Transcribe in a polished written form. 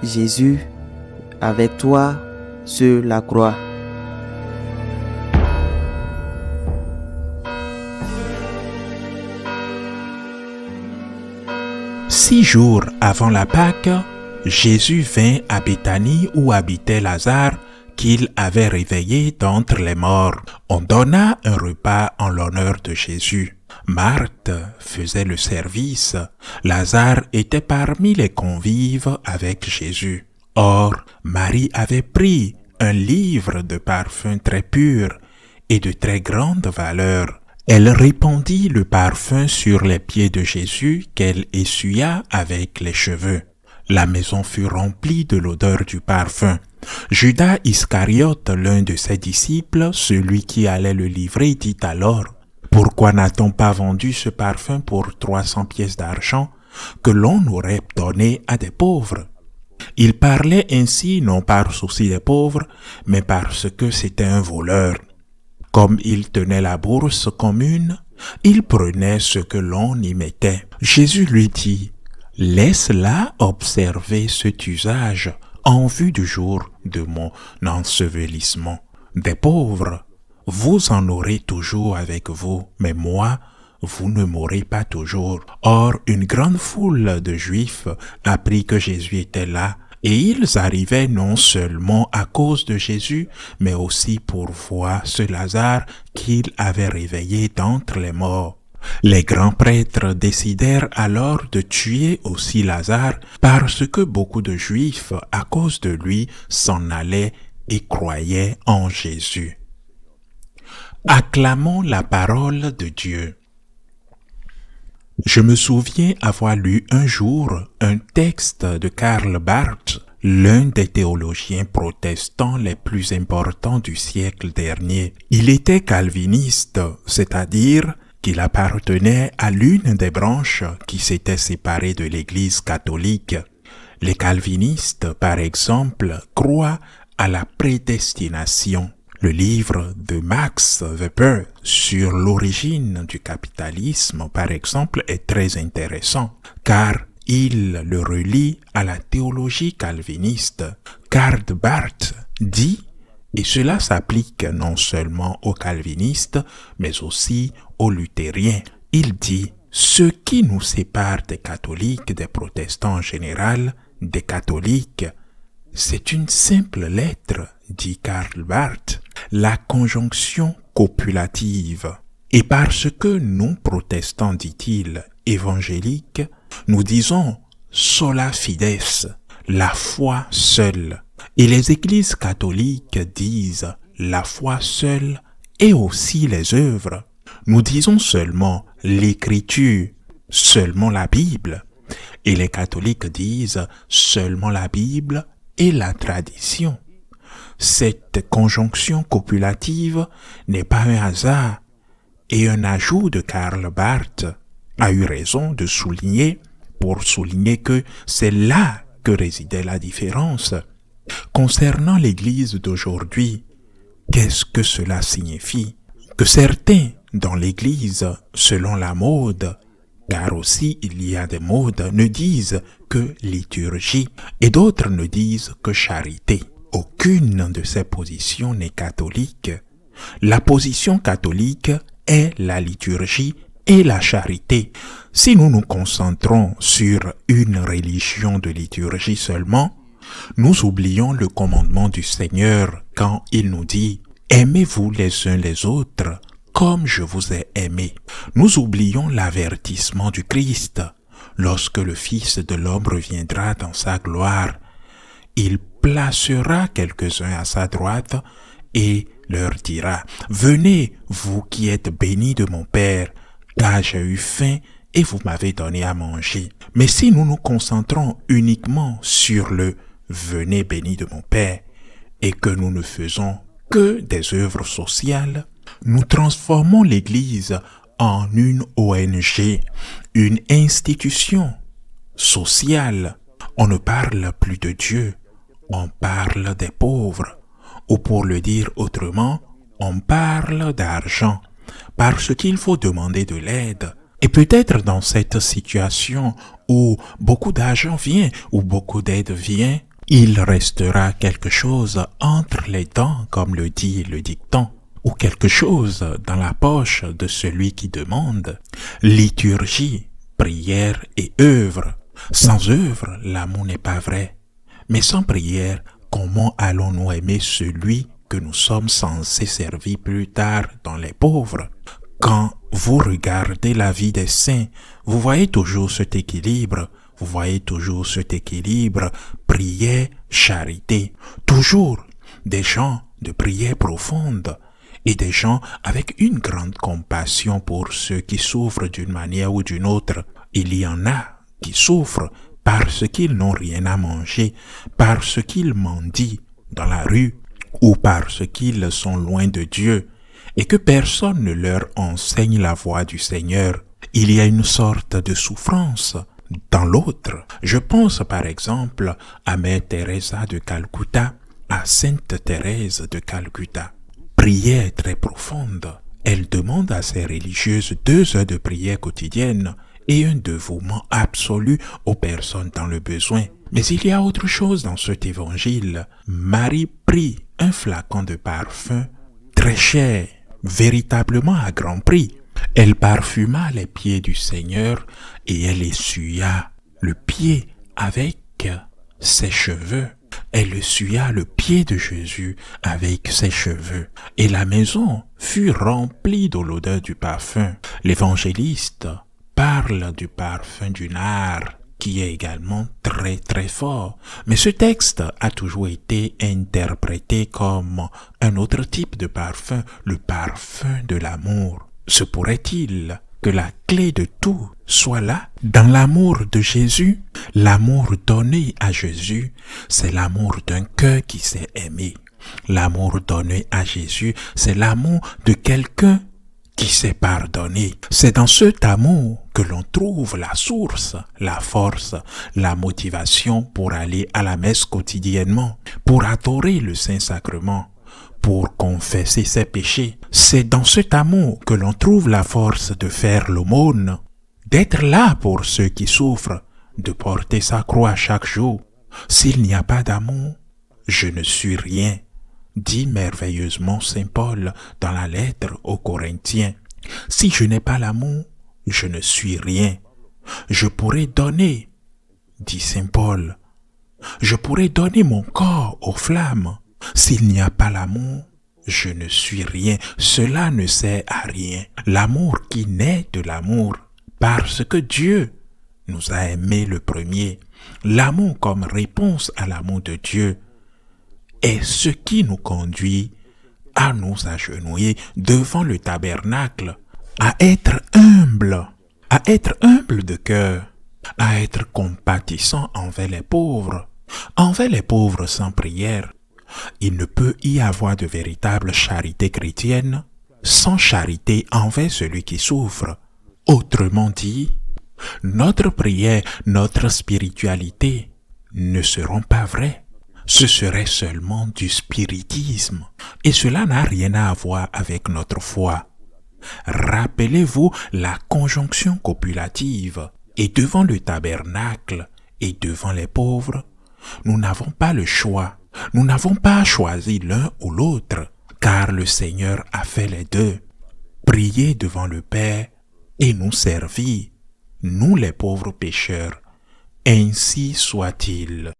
Jésus, avec toi sur la croix. Six jours avant la Pâque, Jésus vint à Béthanie où habitait Lazare, qu'il avait réveillé d'entre les morts. On donna un repas en l'honneur de Jésus. Marthe faisait le service. Lazare était parmi les convives avec Jésus. Or, Marie avait pris un livre de parfum très pur et de très grande valeur. Elle répandit le parfum sur les pieds de Jésus qu'elle essuya avec les cheveux. La maison fut remplie de l'odeur du parfum. Judas Iscariote, l'un de ses disciples, celui qui allait le livrer, dit alors: « Pourquoi n'a-t-on pas vendu ce parfum pour 300 pièces d'argent que l'on aurait donné à des pauvres ?» Il parlait ainsi non par souci des pauvres, mais parce que c'était un voleur. Comme il tenait la bourse commune, il prenait ce que l'on y mettait. Jésus lui dit: « Laisse-la observer cet usage en vue du jour de mon ensevelissement. Des pauvres, vous en aurez toujours avec vous, mais moi, vous ne m'aurez pas toujours. » Or, une grande foule de Juifs apprit que Jésus était là, et ils arrivaient non seulement à cause de Jésus, mais aussi pour voir ce Lazare qu'il avait réveillé d'entre les morts. Les grands prêtres décidèrent alors de tuer aussi Lazare, parce que beaucoup de Juifs, à cause de lui, s'en allaient et croyaient en Jésus. Acclamons la parole de Dieu. Je me souviens avoir lu un jour un texte de Karl Barth, l'un des théologiens protestants les plus importants du siècle dernier. Il était calviniste, c'est-à-dire qu'il appartenait à l'une des branches qui s'était séparée de l'Église catholique. Les calvinistes, par exemple, croient à la prédestination. Le livre de Max Weber sur l'origine du capitalisme, par exemple, est très intéressant, car il le relie à la théologie calviniste. Karl Barth dit, et cela s'applique non seulement aux calvinistes, mais aussi aux luthériens, il dit: « Ce qui nous sépare des catholiques, des protestants en général, des catholiques, c'est une simple lettre, dit Karl Barth, la conjonction copulative. Et parce que nous, protestants, dit-il, évangéliques, nous disons sola fides, la foi seule. Et les églises catholiques disent la foi seule et aussi les œuvres. Nous disons seulement l'écriture, seulement la Bible. Et les catholiques disent seulement la Bible et la tradition. Cette conjonction copulative n'est pas un hasard, et un ajout de Karl Barth a eu raison de souligner, pour souligner que c'est là que résidait la différence. Concernant l'Église d'aujourd'hui, qu'est-ce que cela signifie? Que certains dans l'Église, selon la mode, car aussi il y a des modes, ne disent que liturgie et d'autres ne disent que charité. Aucune de ces positions n'est catholique. La position catholique est la liturgie et la charité. Si nous nous concentrons sur une religion de liturgie seulement, nous oublions le commandement du Seigneur quand il nous dit « Aimez-vous les uns les autres comme je vous ai aimé ». Nous oublions l'avertissement du Christ. Lorsque le Fils de l'homme reviendra dans sa gloire, il placera quelques-uns à sa droite et leur dira « Venez, vous qui êtes bénis de mon Père, car j'ai eu faim et vous m'avez donné à manger. » Mais si nous nous concentrons uniquement sur le « Venez bénis de mon Père » et que nous ne faisons que des œuvres sociales, nous transformons l'Église en une ONG, une institution sociale. On ne parle plus de Dieu, on parle des pauvres, ou pour le dire autrement, on parle d'argent, parce qu'il faut demander de l'aide. Et peut-être dans cette situation où beaucoup d'argent vient, où beaucoup d'aide vient, il restera quelque chose entre les dents, comme le dit le dicton, ou quelque chose dans la poche de celui qui demande. Liturgie, prière et œuvre. Sans œuvre, l'amour n'est pas vrai. Mais sans prière, comment allons-nous aimer celui que nous sommes censés servir plus tard dans les pauvres? Quand vous regardez la vie des saints, vous voyez toujours cet équilibre. Vous voyez toujours cet équilibre, prière, charité. Toujours des gens de prière profonde et des gens avec une grande compassion pour ceux qui souffrent d'une manière ou d'une autre. Il y en a qui souffrent parce qu'ils n'ont rien à manger, parce qu'ils mendient dans la rue ou parce qu'ils sont loin de Dieu et que personne ne leur enseigne la voie du Seigneur. Il y a une sorte de souffrance dans l'autre. Je pense par exemple à Mère Teresa de Calcutta, à Sainte Thérèse de Calcutta. Prière très profonde. Elle demande à ses religieuses 2 heures de prière quotidienne et un dévouement absolu aux personnes dans le besoin. Mais il y a autre chose dans cet évangile. Marie prit un flacon de parfum très cher, véritablement à grand prix. Elle parfuma les pieds du Seigneur et elle essuya le pied avec ses cheveux. Elle essuya le pied de Jésus avec ses cheveux. Et la maison fut remplie de l'odeur du parfum. L'évangéliste parle du parfum du nard, qui est également très très fort. Mais ce texte a toujours été interprété comme un autre type de parfum, le parfum de l'amour. Se pourrait-il que la clé de tout soit là, dans l'amour de Jésus? L'amour donné à Jésus, c'est l'amour d'un cœur qui s'est aimé. L'amour donné à Jésus, c'est l'amour de quelqu'un qui s'est pardonné. C'est dans cet amour que l'on trouve la source, la force, la motivation pour aller à la messe quotidiennement, pour adorer le Saint-Sacrement, pour confesser ses péchés. C'est dans cet amour que l'on trouve la force de faire l'aumône, d'être là pour ceux qui souffrent, de porter sa croix chaque jour. S'il n'y a pas d'amour, je ne suis rien, dit merveilleusement Saint Paul dans la lettre aux Corinthiens. Si je n'ai pas l'amour, je ne suis rien. Je pourrais donner, dit Saint Paul, je pourrais donner mon corps aux flammes. S'il n'y a pas l'amour, je ne suis rien. Cela ne sert à rien. L'amour qui naît de l'amour, parce que Dieu nous a aimés le premier. L'amour comme réponse à l'amour de Dieu est ce qui nous conduit à nous agenouiller devant le tabernacle, à être humble de cœur, à être compatissant envers les pauvres sans prière. Il ne peut y avoir de véritable charité chrétienne sans charité envers celui qui souffre. Autrement dit, notre prière, notre spiritualité ne seront pas vraies. Ce serait seulement du spiritisme. Et cela n'a rien à voir avec notre foi. Rappelez-vous la conjonction copulative. Et devant le tabernacle et devant les pauvres, nous n'avons pas le choix. Nous n'avons pas choisi l'un ou l'autre, car le Seigneur a fait les deux. Prier devant le Père et nous servir, nous les pauvres pécheurs. Ainsi soit-il.